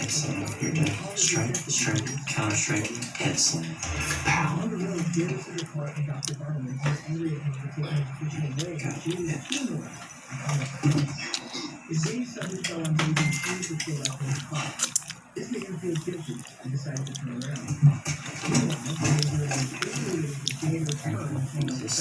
Excellent. You're good. Strike, counter strike, head slam. Pow. Got it.